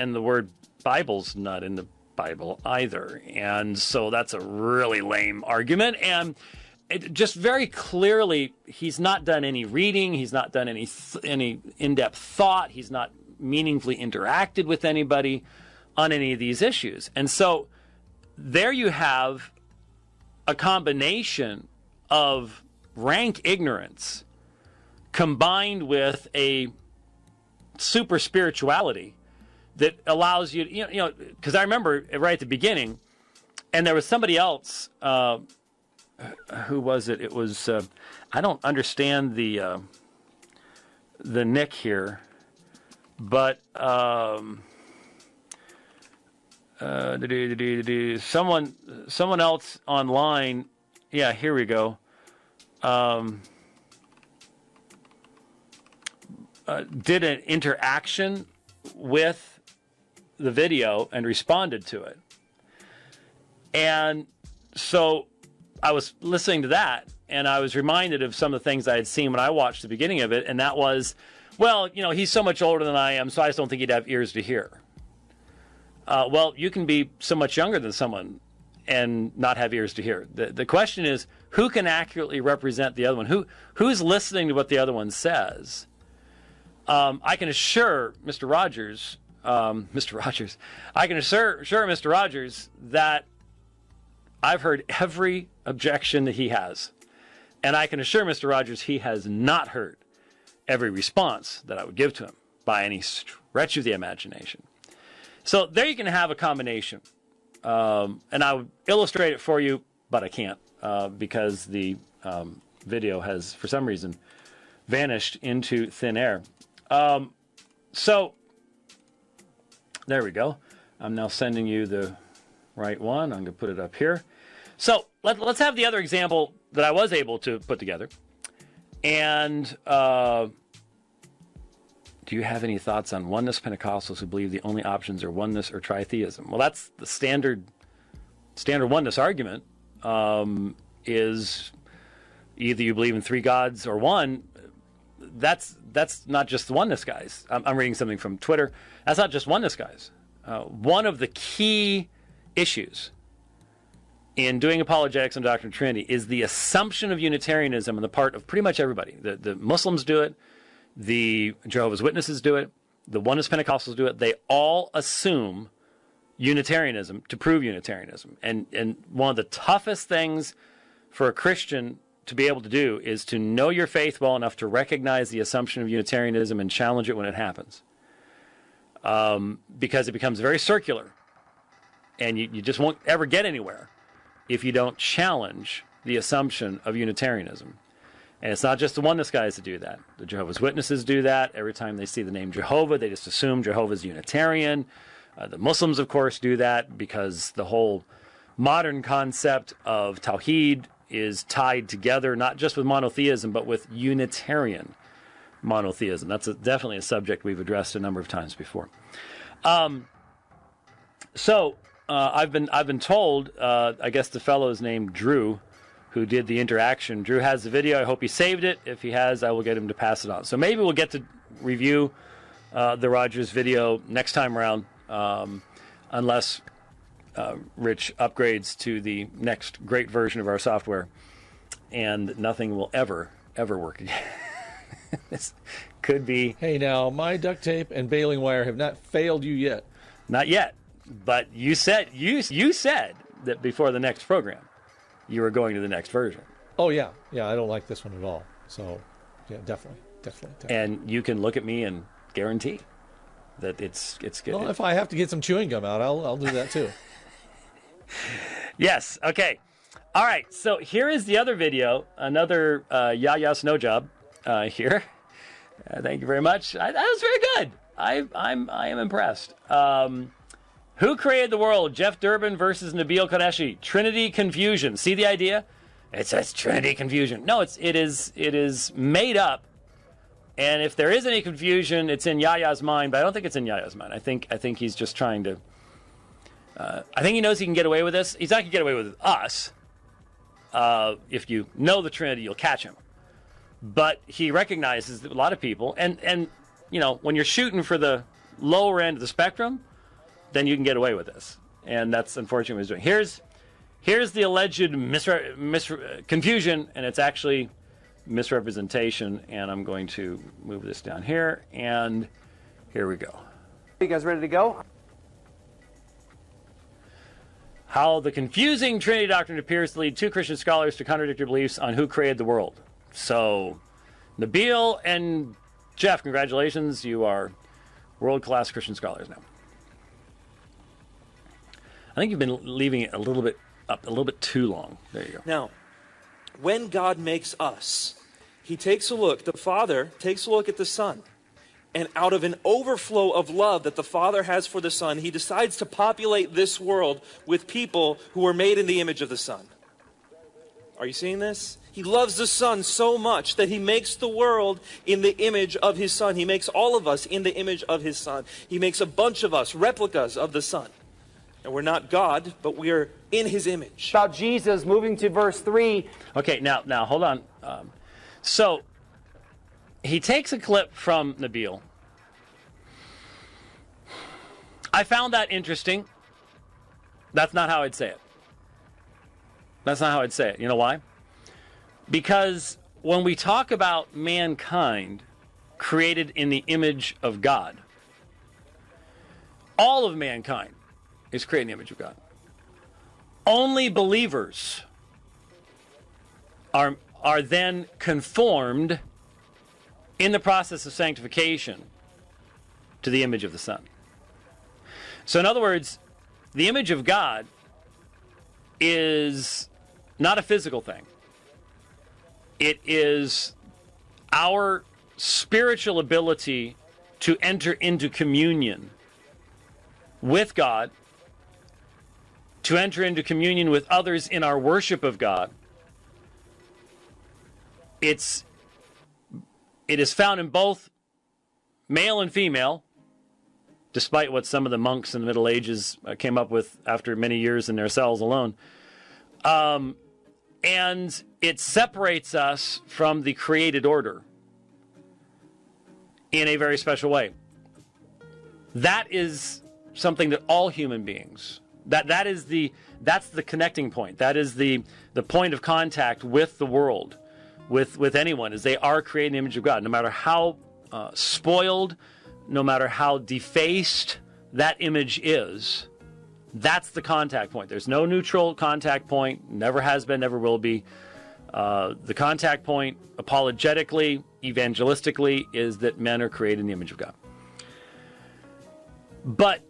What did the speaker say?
and the word Bible's not in the Bible either. And so that's a really lame argument. And it just very clearly, he's not done any reading. He's not done any in-depth thought. He's not meaningfully interacted with anybody on any of these issues. And so there you have a combination of rank ignorance combined with a super spirituality that allows you, you know, because I remember right at the beginning, and there was somebody else, who was it? It was, I don't understand the nick here, but someone else online, yeah, here we go, did an interaction with the video and responded to it. And so I was listening to that, and I was reminded of some of the things I had seen when I watched the beginning of it, and that was, well, you know, he's so much older than I am, so I just don't think he'd have ears to hear. Well, you can be so much younger than someone and not have ears to hear. The question is, who can accurately represent the other one? Who's listening to what the other one says? I can assure Mr. Rogers, I can assure Mr. Rogers that I've heard every objection that he has. And I can assure Mr. Rogers he has not heard every response that I would give to him by any stretch of the imagination. So there you can have a combination. And I would illustrate it for you, but I can't because the video has, for some reason, vanished into thin air. So there we go. I'm now sending you the right one. I'm going to put it up here. So let's have the other example that I was able to put together. And do you have any thoughts on oneness Pentecostals who believe the only options are oneness or tritheism? Well, that's the standard oneness argument, is either you believe in three gods or one. That's not just the oneness guys. I'm reading something from Twitter. That's not just oneness guys. One of the key issues in doing apologetics on Doctrine of Trinity is the assumption of Unitarianism on the part of pretty much everybody. The Muslims do it. The Jehovah's Witnesses do it. The Oneness Pentecostals do it. They all assume Unitarianism to prove Unitarianism. And one of the toughest things for a Christian to be able to do is to know your faith well enough to recognize the assumption of Unitarianism and challenge it when it happens. Because it becomes very circular. And you just won't ever get anywhere if you don't challenge the assumption of Unitarianism. And it's not just the oneness guys that do that. The Jehovah's Witnesses do that. Every time they see the name Jehovah, they just assume Jehovah's Unitarian. The Muslims, of course, do that because the whole modern concept of Tawheed is tied together, not just with monotheism, but with Unitarian monotheism. That's definitely a subject we've addressed a number of times before. So I've been told, I guess the fellow's named Drew, who did the interaction. Drew has the video. I hope he saved it. If he has, I will get him to pass it on. So maybe we'll get to review the Rogers video next time around, unless Rich upgrades to the next great version of our software, and nothing will ever work again. This could be... Hey, now, my duct tape and baling wire have not failed you yet. Not yet. But you said that before the next program, you were going to the next version. Oh, yeah. Yeah, I don't like this one at all. So, yeah, definitely. And you can look at me and guarantee that it's good. Well, if I have to get some chewing gum out, I'll do that too. Yes. Okay. All right. So here is the other video. Another Yahya Snow job here. Thank you very much. That was very good. I am impressed. Who created the world? Jeff Durbin versus Nabil Qureshi. Trinity confusion. See the idea? It says Trinity confusion. No, it is made up. And if there is any confusion, it's in Yahya's mind. But I don't think it's in Yahya's mind. I think he's just trying to. I think he knows he can get away with this. He's not going to get away with us. If you know the Trinity, you'll catch him. But he recognizes that a lot of people, and you know, when you're shooting for the lower end of the spectrum, then you can get away with this. And that's unfortunately what he's doing. Here's the alleged confusion, and it's actually misrepresentation. And I'm going to move this down here, and here we go. You guys ready to go? How the confusing Trinity doctrine appears to lead two Christian scholars to contradictory beliefs on who created the world. So, Nabil and Jeff, congratulations. You are world-class Christian scholars now. I think you've been leaving it a little bit up, a little bit too long. There you go. Now, when God makes us, he takes a look, the Father takes a look at the Son. And out of an overflow of love that the Father has for the Son, he decides to populate this world with people who are made in the image of the Son. Are you seeing this? He loves the Son so much that he makes the world in the image of his Son. He makes all of us in the image of his Son. He makes a bunch of us replicas of the Son. And we're not God, but we are in his image. About Jesus, moving to verse 3. Okay, now hold on. So, he takes a clip from Nabil. I found that interesting. That's not how I'd say it. That's not how I'd say it. You know why? Because when we talk about mankind created in the image of God, all of mankind is created in the image of God. Only believers are then conformed in the process of sanctification to the image of the Son. So in other words, the image of God is not a physical thing. It is our spiritual ability to enter into communion with God, to enter into communion with others in our worship of God. It is found in both male and female, despite what some of the monks in the Middle Ages came up with after many years in their cells alone. And it separates us from the created order in a very special way. That is something that all human beings, that's the connecting point. That is the point of contact with the world, with anyone, is they are created in the image of God. No matter how spoiled, no matter how defaced that image is, that's the contact point. There's no neutral contact point, never has been, never will be. The contact point, apologetically, evangelistically, is that men are created in the image of God. But